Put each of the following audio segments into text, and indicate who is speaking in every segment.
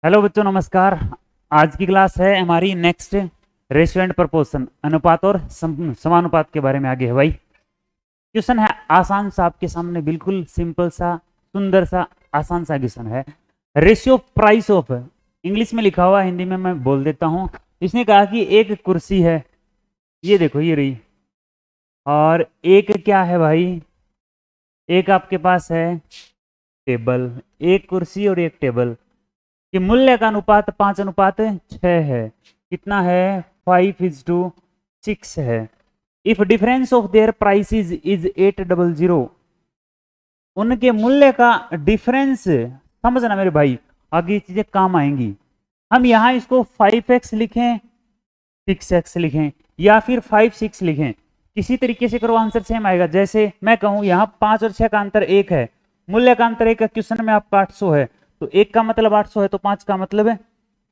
Speaker 1: Hello बच्चों, नमस्कार। आज की क्लास है हमारी नेक्स्ट रेशियो एंड प्रपोर्शन, अनुपात और समानुपात के बारे में आगे है भाई। क्वेश्चन है आसान सा, आपके सामने बिल्कुल सिंपल सा, सुंदर सा, आसान सा क्वेश्चन है। रेशियो प्राइस ऑफ, इंग्लिश में लिखा हुआ, हिंदी में मैं बोल देता हूं। इसने कहा कि एक कुर्सी है, ये देखो ये रही, और एक क्या है भाई, एक आपके पास है टेबल। एक कुर्सी और एक टेबल कि मूल्य का अनुपात 5:6 है। कितना है? 5:6 है। If difference of their prices is 800, उनके मूल्य का डिफरेंस, समझना मेरे भाई, आगे ये चीजें काम आएंगी। हम यहां इसको 5x लिखें, 6x लिखें, या फिर 5-6 लिखें, किसी तरीके से करो, आंसर सेम आएगा। जैसे मैं कहूं यहां 5 और 6 का अंतर 1 है, मूल्य का अंतर 1 है, क्वेश्चन में आपका 800 है, तो 1 का मतलब 800 है, तो 5 का मतलब है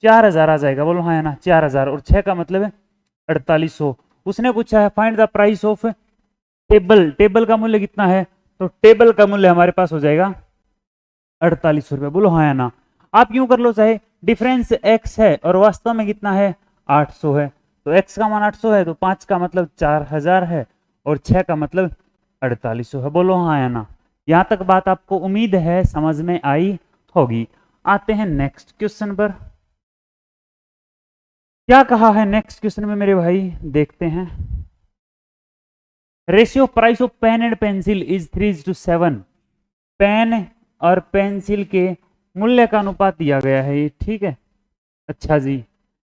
Speaker 1: 4000 आ जाएगा। बोलो हाँ है ना, 4000। और 6 का मतलब है 4800। उसने पूछा है find the price of table, table का मूल्य कितना है, तो टेबल का मूल्य हमारे पास हो जाएगा 4800 रुपये। बोलो हाँ या ना। आप यूं कर लो, चाहे डिफरेंस x है और वास्तव में कितना है, 800 है, तो x का मान 800 है, तो 5 का मतलब 4000 है, और 6 का मतलब 4800 है। बोलो हाँ या ना। यहां तक बात आपको उम्मीद है समझ में आई होगी। आते हैं नेक्स्ट क्वेश्चन पर। क्या कहा है नेक्स्ट क्वेश्चन में मेरे भाई, देखते हैं। Ratio price of pen and pencil is 3:7। Pen और पेंसिल के मूल्य का अनुपात दिया गया है, ये ठीक है। अच्छा जी,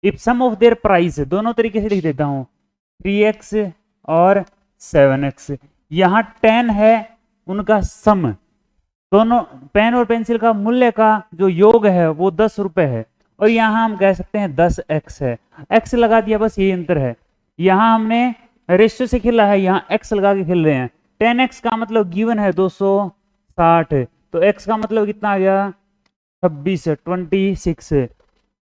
Speaker 1: if sum of their price, दोनों तरीके से लिख देता हूं, 3x और 7x। यहां 10 है उनका सम, दोनों पेन और पेंसिल का मूल्य का जो योग है वो 10 रुपए है, और यहां हम कह सकते हैं 10x है। x लगा दिया, बस यही अंतर है। यहां हमने रेशियो से खेला है, यहां x लगा के खेल रहे हैं। 10x का मतलब गिवन है 260, तो x का मतलब कितना आ गया, 26।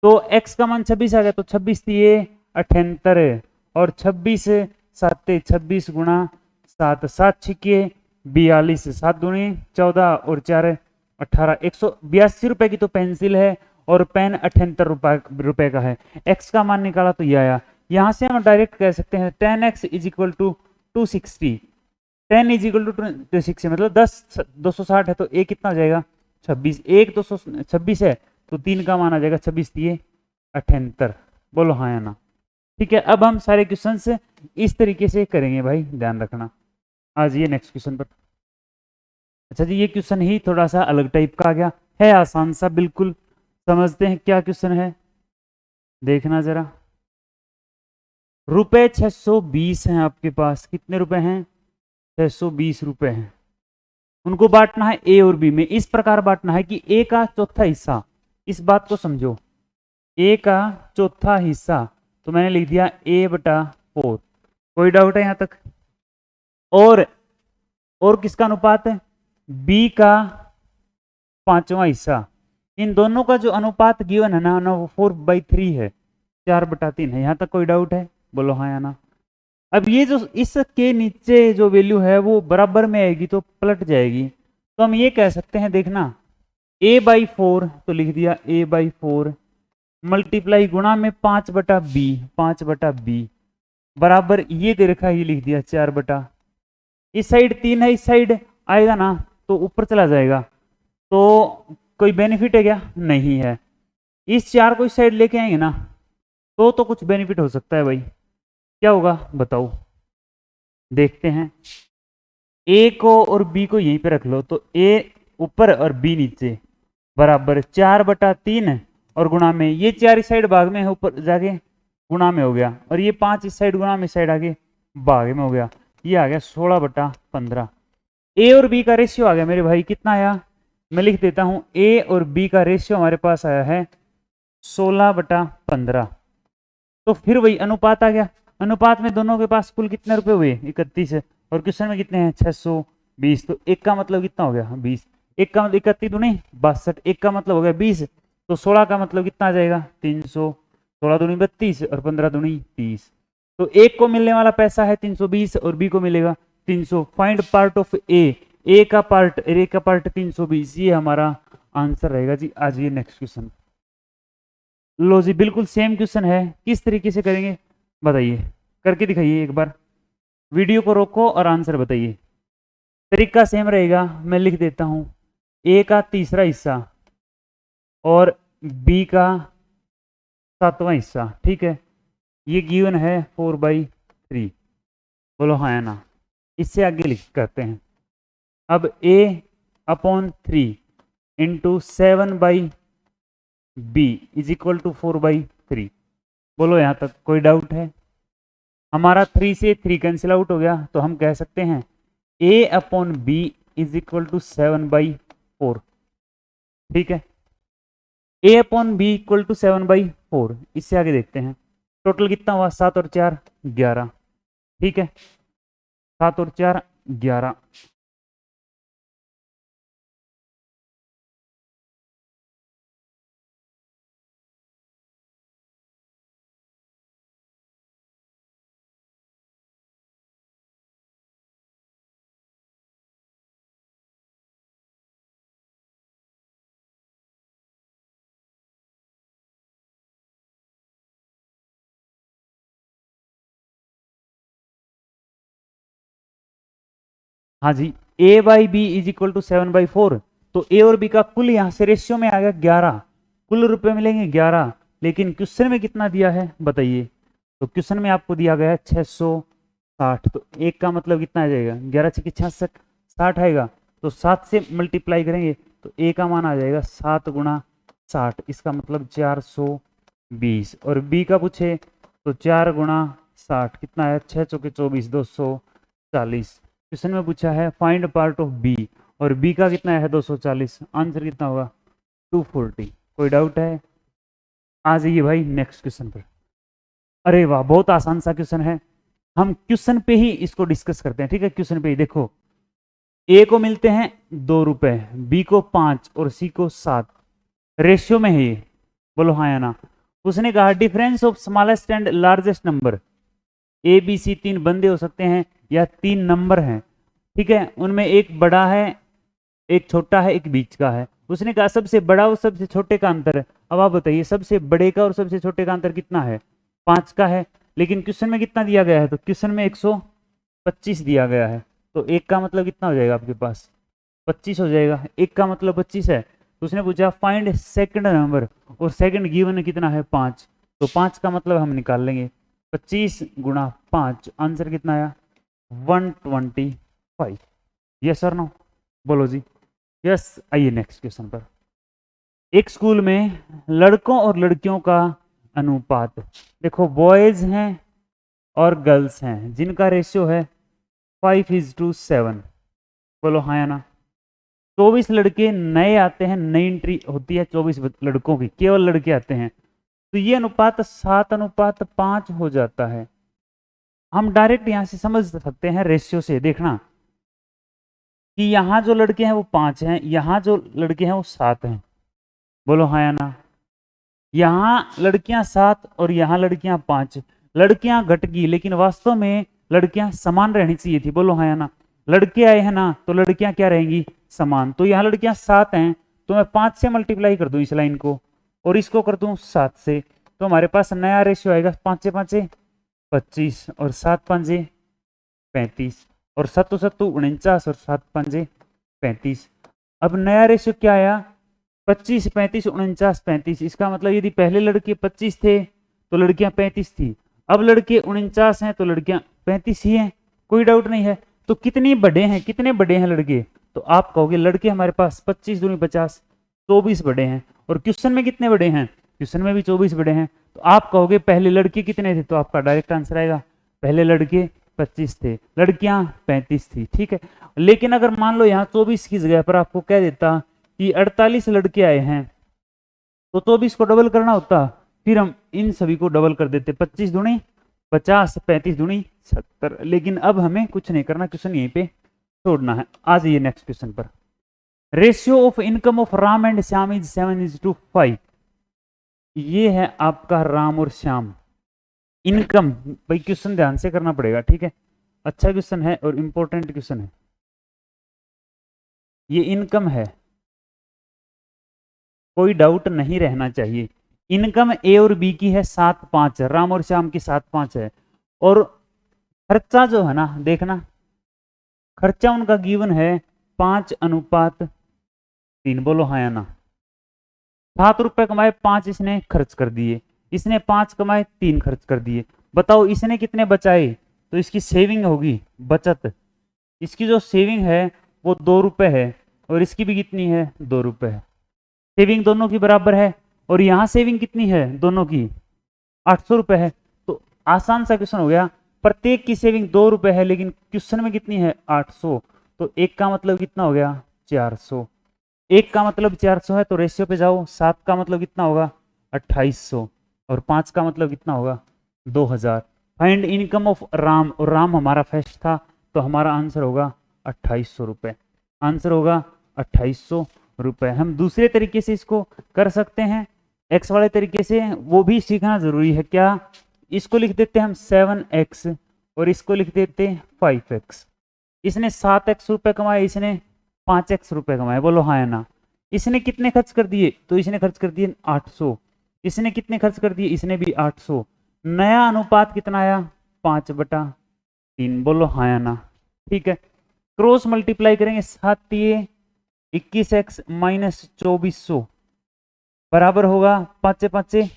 Speaker 1: तो x का मान 26 आ गया, तो 26 दिए 78, और 26 7 26 गुणा 7 7 छिके 42, 7 दूनी 14 और 4 18। 182 रुपए की तो पेंसिल है, और पेन 78 रुपए का है। x का मान निकाला तो ये आया। यहां से हम डायरेक्ट कह सकते हैं 10x is equal to 260। 10 is equal to 260 मतलब 10 260 है, तो a कितना हो जाएगा, 26। 1 226 है, तो 3 का मान आ जाएगा 26 दिए 78। बोलो हाँ या ना। ठीक है, अब हम सारे क्वेश्चन इस तरीके से करेंगे भाई, ध्यान रखना। आज ये नेक्स्ट क्वेश्चन पर। अच्छा जी, ये क्वेश्चन ही थोड़ा सा अलग टाइप का आ गया है, आसान सा बिल्कुल। समझते हैं क्या क्वेश्चन है, देखना जरा। रुपए 620 हैं आपके पास, कितने रुपए हैं, 620 रुपए हैं। उनको बांटना है ए और बी में, इस प्रकार बांटना है कि ए का चौथा हिस्सा, इस बात को समझो, ए का चौथा हिस्सा, तो मैंने लिख दिया a/4। कोई डाउट है यहां तक? और किसका अनुपात है, बी का पांचवा हिस्सा। इन दोनों का जो अनुपात गिवन है ना, वो 4/3 है, 4/3 है। यहां तक कोई डाउट है? बोलो हाँ या ना। अब ये जो इसके नीचे जो वैल्यू है वो बराबर में आएगी तो पलट जाएगी, तो हम ये कह सकते हैं, देखना, a/4, तो लिख दिया a/4 मल्टीप्लाई गुणा में 5/b बराबर ये दे रखा है, ये लिख दिया 4 इस साइड 3 है, इस साइड आएगा ना तो ऊपर चला जाएगा, तो कोई बेनिफिट है क्या? नहीं है। इस 4 को इस साइड लेके आएंगे ना तो कुछ बेनिफिट हो सकता है भाई। क्या होगा बताओ, देखते हैं। ए को और बी को यहीं पे रख लो, तो ए ऊपर और बी नीचे, बराबर 4/3, और गुणा में ये 4 इस साइड भाग में है, ऊपर जाके गुणा में हो गया, और ये 5 इस साइड गुणा में, इस साइड आगे भाग में हो गया। ये आ गया 16/15। ए और बी का रेशियो आ गया मेरे भाई, कितना आया, मैं लिख देता हूं, ए और बी का रेशियो हमारे पास आया है 16/15। तो फिर वही अनुपात आ गया। अनुपात में दोनों के पास कुल कितने रुपए हुए, 31 है, और क्वेश्चन में कितने हैं, 620। तो एक का मतलब कितना हो गया, 20। एक का मतलब 31 दूनी 62, एक का मतलब हो गया 20, तो 16 का मतलब कितना आ जाएगा, 300। 16 दूनी 32 और 15 दूनी 30। तो एक को मिलने वाला पैसा है 320 और बी को मिलेगा 300। फाइंड पार्ट ऑफ ए का पार्ट 320, ये हमारा आंसर रहेगा जी। आज ये नेक्स्ट क्वेश्चन। लो जी, बिल्कुल सेम क्वेश्चन है। किस तरीके से करेंगे बताइए, करके दिखाइए एक बार। वीडियो को रोको और आंसर बताइए। तरीका सेम रहेगा, मैं लिख देता हूं। ए का तीसरा हिस्सा और बी का सातवां हिस्सा, ठीक है। ये गिवन है 4/3। बोलो हाँ या ना। इससे आगे लिख करते हैं। अब a/3 into 7/b is equal to 4/3। बोलो यहां तक कोई डाउट है? हमारा 3 से 3 कैंसिल आउट हो गया, तो हम कह सकते हैं a/b इज इक्वल टू 7/4। ठीक है, a/b इक्वल टू 7/4। इससे आगे देखते हैं टोटल कितना हुआ, 7 और 4 11। ठीक है, 7 और 4 11। हाँ जी, a/b इज इक्वल टू 7/4। तो a और b का कुल यहां से रेशियो में आ गया 11। कुल रुपए मिलेंगे 11, लेकिन क्वेश्चन में कितना दिया है बताइए। तो क्वेश्चन में आपको दिया गया है 660। तो एक का मतलब कितना आ जाएगा, 11 छक्के 66, 60 आएगा। तो 7 से मल्टीप्लाई करेंगे तो a का मान आ जाएगा 7 गुणा 60, इसका मतलब 420। और b का पूछे तो 4 गुणा 60 कितना है, 6 चौके 24, 240। क्वेश्चन में पूछा है फाइंड पार्ट ऑफ बी, और बी का कितना है 240। आंसर कितना होगा 240। कोई डाउट है? आ जाइए भाई नेक्स्ट क्वेश्चन पर। अरे वाह, बहुत आसान सा क्वेश्चन है। हम क्वेश्चन पे ही इसको डिस्कस करते हैं, ठीक है। क्वेश्चन पे ही देखो, ए को मिलते हैं 2 रुपए, बी को 5 और सी को 7। रेशियो में है ये। बोलो हाँ या ना। उसने कहा difference of smallest and largest number. A B C 3 बंदे हो सकते हैं या 3 नंबर हैं, ठीक है। उनमें एक बड़ा है, एक छोटा है, एक बीच का है। उसने कहा सबसे बड़ा और सबसे छोटे का अंतर है। अब आप बताइए सबसे बड़े का और सबसे छोटे का अंतर कितना है, 5 का है। लेकिन क्वेश्चन में कितना दिया गया है, तो क्वेश्चन में 125 दिया गया है। तो एक का मतलब कितना हो जाएगा आपके पास, 25 हो जाएगा। एक का मतलब 25 है। तो उसने पूछा फाइंड सेकंड नंबर, और सेकंड गिवन कितना है 5। तो 5 का मतलब हम निकाल लेंगे, 25 गुणा 5। आंसर कितना आया 125। यस और नो, बोलो जी यस। आइए नेक्स्ट क्वेश्चन पर। एक स्कूल में लड़कों और लड़कियों का अनुपात, देखो बॉयज हैं और गर्ल्स हैं, जिनका रेशियो है 5:7। बोलो हाँ या ना। 24 लड़के नए आते हैं, नई एंट्री होती है 24 लड़कों की, केवल लड़के आते हैं। तो ये अनुपात 7:5 हो जाता है। हम डायरेक्ट यहां से समझ सकते हैं रेशियो से, देखना कि यहां जो लड़के हैं वो 5 हैं, यहां जो लड़के हैं वो 7 हैं। बोलो हाँ या ना। यहां लड़कियां 7 और यहां लड़कियां 5। लड़कियां घट गई, लेकिन वास्तव में लड़कियां समान रहनी चाहिए थी। बोलो हाँ या ना। लड़के आए हैं ना, तो लड़कियां क्या रहेंगी, समान। तो यहां लड़कियां 7 हैं, तो मैं 5 से मल्टीप्लाई कर दूं इस लाइन को, और इसको कर दूं 7 से। तो हमारे पास नया रेशियो आएगा 5 से 25, और 7 5 35, और 7 7 49, और 7 5 35। अब नया रेशियो क्या आया, 25 35 49 35। इसका मतलब यदि पहले लड़के 25 थे तो लड़कियां 35 थी, अब लड़के 49 हैं तो लड़कियां 35 ही हैं। कोई डाउट नहीं है। तो कितने बड़े हैं, कितने बड़े हैं लड़के, तो आप कहोगे लड़के हमारे पास 25 दूनी 50, 24 बड़े हैं। और क्वेश्चन में कितने बड़े हैं, क्वेश्चन में भी 24 बड़े हैं। तो आप कहोगे पहले लड़के कितने थे, तो आपका डायरेक्ट आंसर आएगा पहले लड़के 25 थे, लड़कियां 35 थी, ठीक है। लेकिन अगर मान लो यहाँ 24 की जगह पर आपको कह देता कि 48 लड़के आए हैं, तो 24 को डबल करना होता, फिर हम इन सभी को डबल कर देते, 25 दूनी 50, 35 दूनी 70। लेकिन अब हमें कुछ नहीं करना, क्वेश्चन यहीं पे छोड़ना है। आ जाइए नेक्स्ट क्वेश्चन पर। Ratio of income of Ram and Shyam is 7:5। ये है आपका राम और श्याम इनकम। भाई क्वेश्चन ध्यान से करना पड़ेगा, ठीक है। अच्छा क्वेश्चन है और इंपॉर्टेंट क्वेश्चन है। ये इनकम है, कोई डाउट नहीं रहना चाहिए। इनकम ए और बी की है 7-5, राम और श्याम की 7-5 है, और खर्चा जो है ना, देखना खर्चा उनका गिवन है 5:3। बोलो हाँ या ना। 7 रुपए कमाए, 5 इसने खर्च कर दिए, इसने 5 कमाए, 3 खर्च कर दिए। बताओ इसने कितने बचाए? तो इसकी सेविंग होगी, बचत। इसकी जो सेविंग है वो 2 रुपए है, और इसकी भी कितनी है? 2 रुपए है। सेविंग दोनों की बराबर है, और यहां सेविंग कितनी है दोनों की? 800 रुपए है। तो आसान सा क्वेश्चन हो गया। प्रत्येक की सेविंग 2 रुपए है, लेकिन क्वेश्चन में कितनी है? 800। तो एक का मतलब कितना हो गया? 400। एक का मतलब 400 है, तो रेशियो पे जाओ। 7 का मतलब कितना होगा? 2800। और 5 का मतलब कितना होगा? 2000। फाइंड इनकम ऑफ राम, और राम हमारा फर्स्ट था, तो हमारा आंसर होगा 2800 रुपए। आंसर होगा 2800 रुपए। हम दूसरे तरीके से इसको कर सकते हैं, एक्स वाले तरीके से, वो भी सीखना जरूरी है। क्या? इसको लिख देते हैं हम 7x, और इसको लिख देते हैं 5x। इसने 7x रुपए कमाए, इसने 5x रुपए कमाए। बोलो हाँ या ना। इसने कितने खर्च कर दिए? तो इसने खर्च कर दिए 800। इसने कितने खर्च कर दिए? इसने भी 800। नया अनुपात कितना आया? 5/3। बोलो हाँ या ना। ठीक है, क्रॉस मल्टीप्लाई करेंगे। 7 21x माइनस 2400 बराबर होगा 5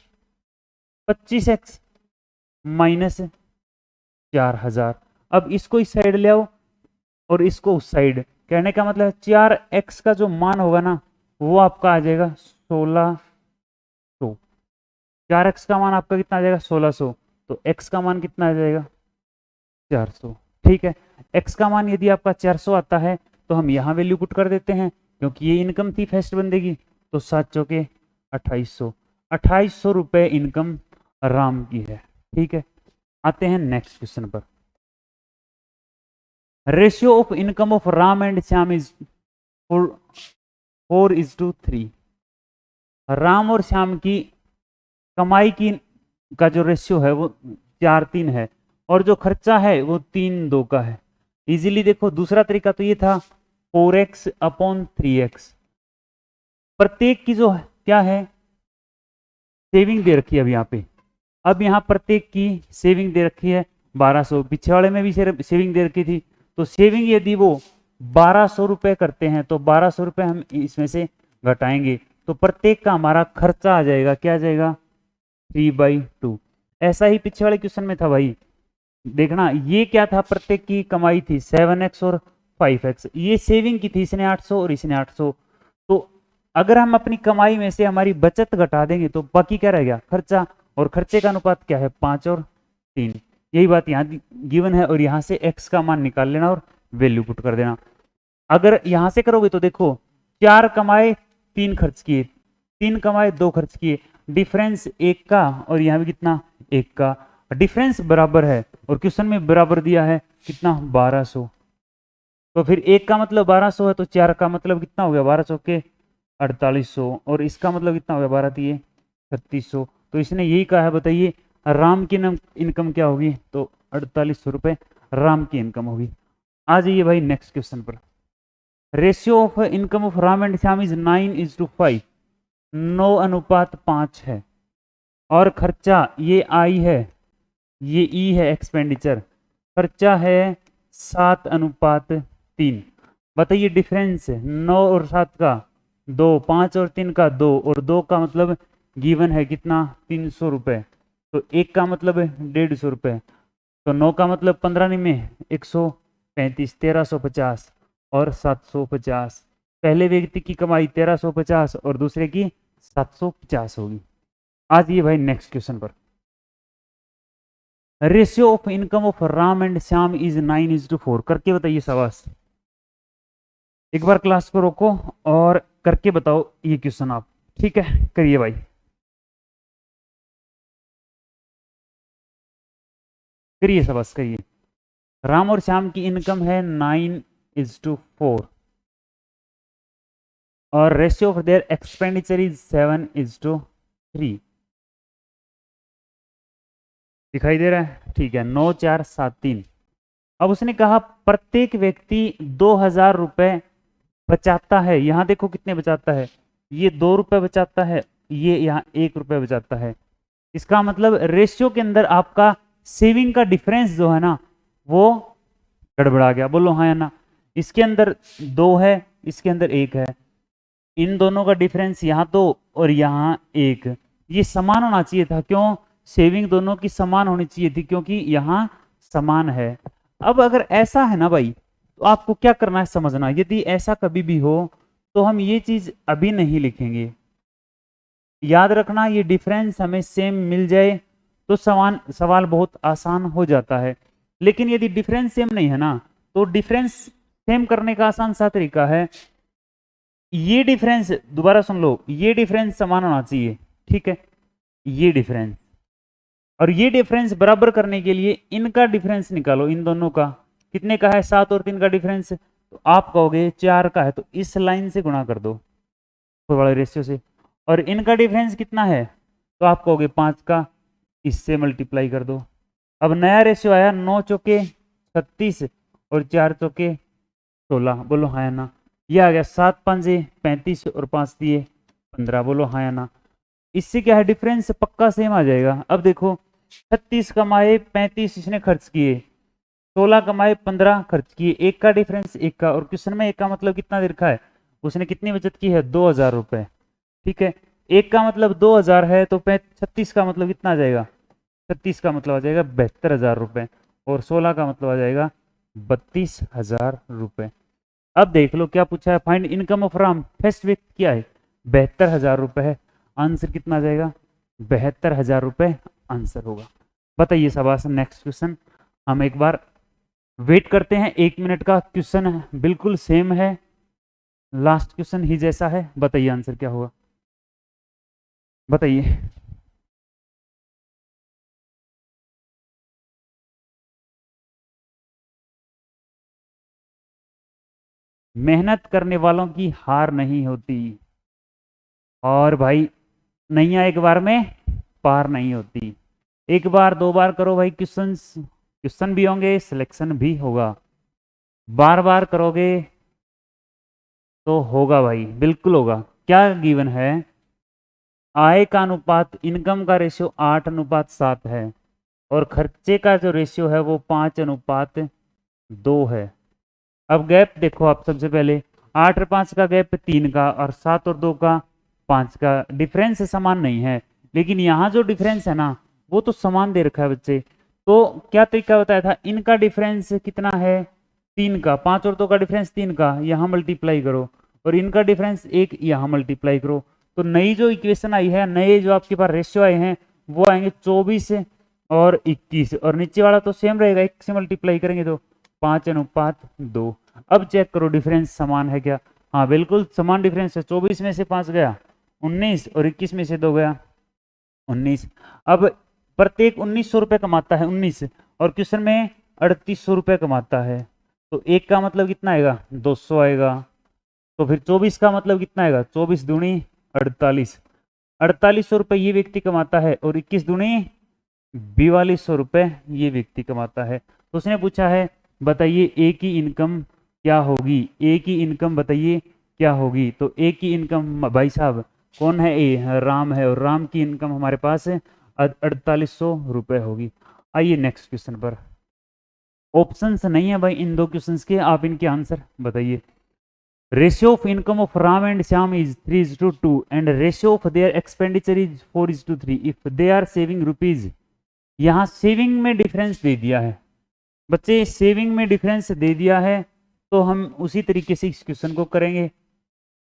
Speaker 1: 25x माइनस 4000। अब इसको इस साइड ले आओ, और इसको उस साइड। कहने का मतलब 4x का जो मान होगा ना, वो आपका आ जाएगा 1600। 4x का मान आपका कितना आ जाएगा? 1600। तो x का मान कितना आ जाएगा? 400। ठीक है, x का मान यदि आपका 400 आता है, तो हम यहाँ वैल्यू पुट कर देते हैं, क्योंकि ये इनकम थी फर्स्ट बंदे की। तो 7 चौके 2800। 2800 रुपए इनकम राम की है। ठीक है, आते हैं नेक्स्ट क्वेश्चन पर। Ratio of income of Ram and Shyam is 4:3। Ram और श्याम की कमाई की का जो रेशियो है वो 4:3 है, और जो खर्चा है वो 3:2 का है। इजीली देखो, दूसरा तरीका तो ये था 4x/3x। प्रत्येक की जो क्या है? सेविंग दे रखी है। अब यहाँ पे, अब यहाँ प्रत्येक की सेविंग दे रखी है 1200। पिछले वाले में भी सेविंग दे रखी थी। तो सेविंग यदि वो 1200 रुपए करते हैं, तो 1200 रुपए हम इसमें से घटाएंगे, तो प्रत्येक का हमारा खर्चा आ जाएगा। क्या आ जाएगा? 3/2। ऐसा ही पिछले वाले क्वेश्चन में था भाई। देखना, ये क्या था? प्रत्येक की कमाई थी 7x और 5x। ये सेविंग की थी, इसने 800 और इसने 800। तो अगर हम अपनी कमाई में से हमारी बचत घटा देंगे, तो बाकी क्या रह गया? खर्चा। और खर्चे का अनुपात क्या है? 5:3। यही बात यहाँ गिवन है, और यहाँ से x का मान निकाल लेना और वैल्यू पुट कर देना। अगर यहां से करोगे तो देखो, 4 कमाए 3 खर्च किए, 3 कमाए 2 खर्च किए, डिफरेंस 1 का, और यहाँ भी कितना? 1 का। डिफरेंस बराबर है, और क्वेश्चन में बराबर दिया है कितना? 1200। तो फिर 1 का मतलब 1200 है, तो 4 का मतलब कितना हो गया? 12 चौके 4800, और इसका मतलब कितना हो गया? 12×3 3600। तो इसने यही कहा है। बताइए राम की इनकम क्या होगी? तो 4800 रुपए राम की इनकम होगी। आ जाइए भाई नेक्स्ट क्वेश्चन पर। Ratio of income of Ram and Shyam is 9:5। 9:5 है, और खर्चा ये आई है, ये ई है एक्सपेंडिचर। खर्चा है 7:3। बताइए डिफरेंस 9 और 7 का 2, 5 और 3 का 2, और 2 का मतलब गिवन है कितना? 300 रुपए। तो 1 का मतलब है 150 रुपए। तो 9 का मतलब 15 में 135, 1350 और 750। पहले व्यक्ति की कमाई 1350 और दूसरे की 750 होगी। आज ये भाई नेक्स्ट क्वेश्चन पर। Ratio of income of Ram and Shyam is 9:4। करके बताइए शाबाश। एक बार क्लास को रोको और करके बताओ ये क्वेश्चन आप। ठीक है, करिए भाई। करिए शाबाश, करिए। राम और श्याम की इनकम है 9:4, और ratio of their expenditure is 7:3। दिखाई दे रहा है? ठीक है, 9 4 7 3। अब उसने कहा प्रत्येक व्यक्ति 2000 रुपए बचाता है। यहां देखो कितने बचाता है, ये 2 रुपए बचाता है, ये यहाँ 1 रुपये बचाता है। इसका मतलब रेशियो के अंदर आपका सेविंग का डिफरेंस जो है ना वो गड़बड़ा गया। बोलो हाँ या ना। इसके अंदर 2 है, इसके अंदर 1 है, इन दोनों का डिफरेंस यहाँ 2 और यहाँ 1, ये समान होना चाहिए था। क्यों? सेविंग दोनों की समान होनी चाहिए थी क्योंकि यहाँ समान है। अब अगर ऐसा है ना भाई तो आपको क्या करना है समझना। यदि ऐसा कभी भी हो तो हम ये चीज अभी नहीं लिखेंगे। याद रखना ये डिफरेंस हमें सेम मिल जाए तो सवाल बहुत आसान हो जाता है। लेकिन यदि डिफरेंस सेम नहीं है ना तो डिफरेंस सेम करने का आसान सा तरीका है, ये डिफरेंस दोबारा सुन लो, ये डिफरेंस समान होना चाहिए, ठीक है, ये डिफरेंस और ये डिफरेंस बराबर करने के लिए इनका डिफरेंस निकालो। इन दोनों का कितने का है? 7 और 3 का डिफरेंस, तो आप कहोगे 4 का है तो इस लाइन से गुणा कर दो वाले रेशियो से। और इनका डिफरेंस कितना है तो आप कहोगे 5 का, इससे मल्टीप्लाई कर दो। अब नया रेशियो आया 9 चौके 36 और 4 चौके 16। बोलो हाँ या ना। ये आ गया 7 पंजे 35 और 5 दिए 15। बोलो हाँ या ना। इससे क्या है डिफरेंस पक्का सेम आ जाएगा। अब देखो 36 कमाए 35 इसने खर्च किए, 16 कमाए 15 खर्च किए, 1 का डिफरेंस 1 का। और क्वेश्चन में 1 का मतलब कितना दे रखा है? उसने कितनी बचत की है? 2000 रुपए, ठीक है। 1 का मतलब 2000 है तो 36 का मतलब कितना आ जाएगा? 36 का मतलब आ जाएगा 72,000 रुपए और 16 का मतलब आ जाएगा 32,000 रुपए। अब देख लो क्या पूछा है, find income of Ram first week क्या है? 72,000 रुपए है। आंसर कितना आ जाएगा? 72,000 रुपए आंसर होगा। बताइए शाबाश। नेक्स्ट क्वेश्चन हम एक बार वेट करते हैं, 1 मिनट का क्वेश्चन है, बिल्कुल सेम है, लास्ट क्वेश्चन ही जैसा है। बताइए आंसर क्या होगा, बताइए। मेहनत करने वालों की हार नहीं होती और भाई नैया एक बार में पार नहीं होती। एक बार 2 बार करो भाई क्वेश्चन भी होंगे, सिलेक्शन भी होगा। बार बार करोगे तो होगा भाई, बिल्कुल होगा। क्या गिवन है? आय का अनुपात इनकम का रेशियो 8:7 है और खर्चे का जो रेशियो है वो 5:2 है। अब गैप देखो आप सबसे पहले, 8 और 5 का गैप 3 का और 7 और 2 का 5 का। डिफरेंस समान नहीं है लेकिन यहाँ जो डिफरेंस है ना वो तो समान दे रखा है बच्चे। तो क्या तरीका बताया था? इनका डिफरेंस कितना है? 3 का। 5 और 2 का डिफरेंस 3 का, यहाँ मल्टीप्लाई करो और इनका डिफरेंस 1, यहाँ मल्टीप्लाई करो। तो नई जो इक्वेशन आई है, नए जो आपके पास रेशियो आए हैं वो आएंगे 24 और 21 और नीचे वाला तो सेम रहेगा, 1 से मल्टीप्लाई करेंगे तो 5:2। अब चेक करो डिफरेंस समान है क्या? हाँ बिल्कुल समान डिफरेंस है। 24 में से 5 गया 19 और 21 में से 2 गया 19। अब प्रत्येक 1900 रुपये कमाता है 19 और क्वेश्चन में 3800 रुपये कमाता है तो 1 का मतलब कितना आएगा? 200 आएगा। तो फिर 24 का मतलब कितना आएगा? 24 दूनी 48, 4800 रुपये ये व्यक्ति कमाता है और 21 दूनी 4200 रुपये ये व्यक्ति कमाता है। तो उसने पूछा है बताइए ए की इनकम क्या होगी? ए की इनकम बताइए क्या होगी? तो ए की इनकम भाई साहब कौन है? ए राम है और राम की इनकम हमारे पास 4800 रुपये होगी। आइए नेक्स्ट क्वेश्चन पर। ऑप्शंस नहीं है भाई इन 2 क्वेश्चंस के, आप इनके आंसर बताइए। Ratio of income of Ram and Shyam is 3:2 and ratio of their expenditure is 4:3 if they are saving rupees. यहाँ सेविंग में डिफरेंस दे दिया है बच्चे, सेविंग में डिफरेंस दे दिया है तो हम उसी तरीके से इस क्वेश्चन को करेंगे।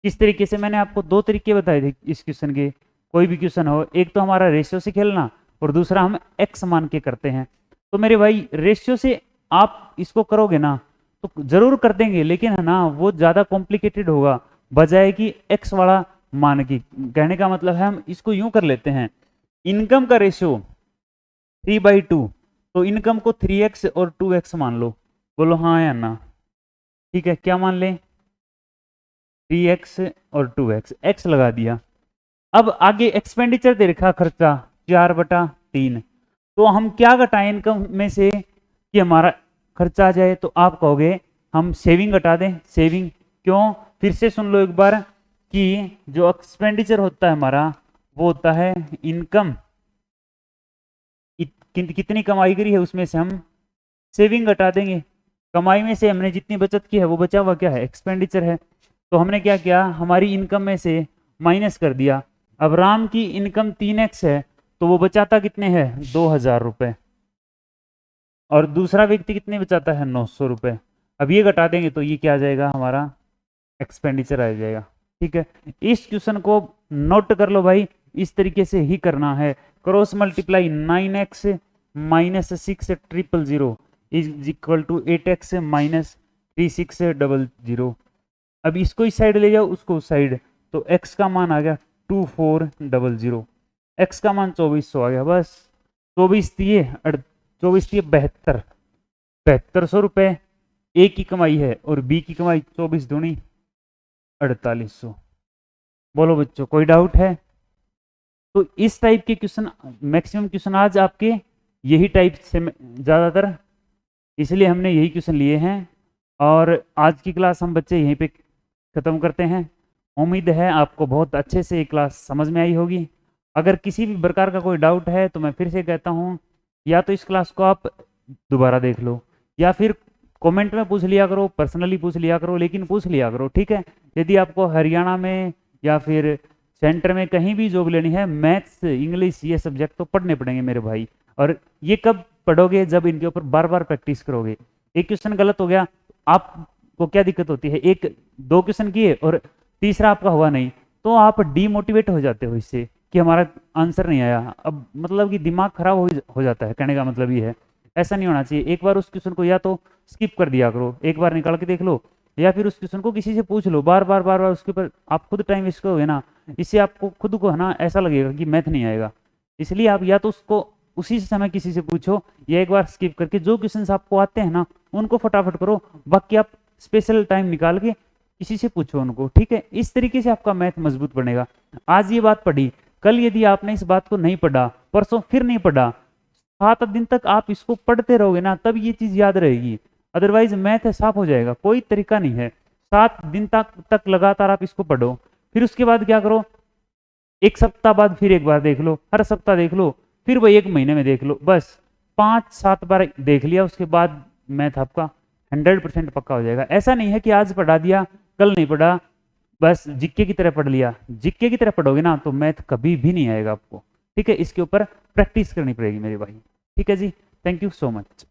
Speaker 1: किस तरीके से? मैंने आपको 2 तरीके बताए थे इस क्वेश्चन के। कोई भी क्वेश्चन हो, एक तो हमारा रेशियो से खेलना और दूसरा हम एक्स मान के करते हैं। तो मेरे भाई रेशियो से आप इसको करोगे ना तो जरूर कर देंगे लेकिन है ना वो ज्यादा कॉम्प्लिकेटेड होगा बजाय कि एक्स वाला मान की। कहने का मतलब है हम इसको यूं कर लेते हैं, इनकम का रेशियो 3/2 तो इनकम को 3x और 2x मान लो। बोलो हाँ या ना। ठीक है, क्या मान लें? 3x और 2x, x लगा दिया। अब आगे एक्सपेंडिचर दे रखा खर्चा 4/3, तो हम क्या घटाएं इनकम में से कि हमारा खर्चा आ जाए? तो आप कहोगे हम सेविंग घटा दें। सेविंग क्यों? फिर से सुन लो एक बार कि जो एक्सपेंडिचर होता है हमारा वो होता है इनकम। कितनी कमाई करी है उसमें से हम सेविंग घटा देंगे। कमाई में से हमने जितनी बचत की है वो बचा हुआ क्या है, एक्सपेंडिचर है। तो हमने क्या किया, हमारी इनकम में से माइनस कर दिया। अब राम की इनकम 3x है तो वो बचाता कितने हैं, 2000 रुपए, और दूसरा व्यक्ति कितने बचाता है, 900 रुपए। अब ये घटा देंगे तो ये क्या आ जाएगा, हमारा एक्सपेंडिचर आ जाएगा। ठीक है, इस क्वेश्चन को नोट कर लो भाई, इस तरीके से ही करना है। Cross multiply 9x minus 6,000 is equal to 8x minus 3600। अब इसको इस साइड ले जाओ, उसको उस साइड, तो x का मान आ गया 2400, x का मान 2400 आ गया। बस 24 72, 7200 रुपए ए की कमाई है और बी की कमाई 24 दूनी 4800। बोलो बच्चों, कोई डाउट है? तो इस टाइप के क्वेश्चन, मैक्सिमम क्वेश्चन आज आपके यही टाइप से ज़्यादातर, इसलिए हमने यही क्वेश्चन लिए हैं। और आज की क्लास हम बच्चे यहीं पे ख़त्म करते हैं। उम्मीद है आपको बहुत अच्छे से ये क्लास समझ में आई होगी। अगर किसी भी प्रकार का कोई डाउट है तो मैं फिर से कहता हूँ, या तो इस क्लास को आप दोबारा देख लो, या फिर कमेंट में पूछ लिया करो, पर्सनली पूछ लिया करो, लेकिन पूछ लिया करो। ठीक है, यदि आपको हरियाणा में या फिर सेंटर में कहीं भी जॉब लेनी है, मैथ्स इंग्लिश ये सब्जेक्ट तो पढ़ने पड़ेंगे मेरे भाई। और ये कब पढ़ोगे, जब इनके ऊपर बार बार प्रैक्टिस करोगे। एक क्वेश्चन गलत हो गया, आपको क्या दिक्कत होती है, एक दो क्वेश्चन किए और तीसरा आपका हुआ नहीं, तो आप डीमोटिवेट हो जाते हो इससे कि हमारा आंसर नहीं आया। अब मतलब कि दिमाग खराब हो जाता है, कहने का मतलब ये है। ऐसा नहीं होना चाहिए। एक बार उस क्वेश्चन को या तो स्किप कर दिया करो, एक बार निकाल के देख लो, या फिर उस क्वेश्चन को किसी से पूछ लो। बार बार बार बार उसके ऊपर आप खुद टाइम वेस्ट करोगे ना, इससे आपको खुद को है ना ऐसा लगेगा कि मैथ नहीं आएगा। इसलिए आप या तो उसको उसी समय किसी से पूछो, या एक बार स्किप करके जो क्वेश्चन आपको आते हैं ना उनको फटाफट करो, बाकी आप स्पेशल टाइम निकाल के किसी से पूछो उनको। ठीक है, इस तरीके से आपका मैथ मजबूत बनेगा। आज ये बात पढ़ी, कल यदि आपने इस बात को नहीं पढ़ा, परसों फिर नहीं पढ़ा, 7 दिन तक आप इसको पढ़ते रहोगे ना, तब ये चीज याद रहेगी। अदरवाइज मैथ साफ हो जाएगा, कोई तरीका नहीं है। 7 दिन तक लगातार आप इसको पढ़ो, फिर उसके बाद क्या करो, एक सप्ताह बाद फिर एक बार देख लो, हर सप्ताह देख लो, फिर वो 1 महीने में देख लो। बस 5-7 बार देख लिया, उसके बाद मैथ आपका 100% पक्का हो जाएगा। ऐसा नहीं है कि आज पढ़ा दिया कल नहीं पढ़ा, बस जिक्के की तरह पढ़ लिया। जिक्के की तरह पढ़ोगे ना तो मैथ कभी भी नहीं आएगा आपको। ठीक है, इसके ऊपर प्रैक्टिस करनी पड़ेगी मेरे भाई। ठीक है जी, थैंक यू सो मच।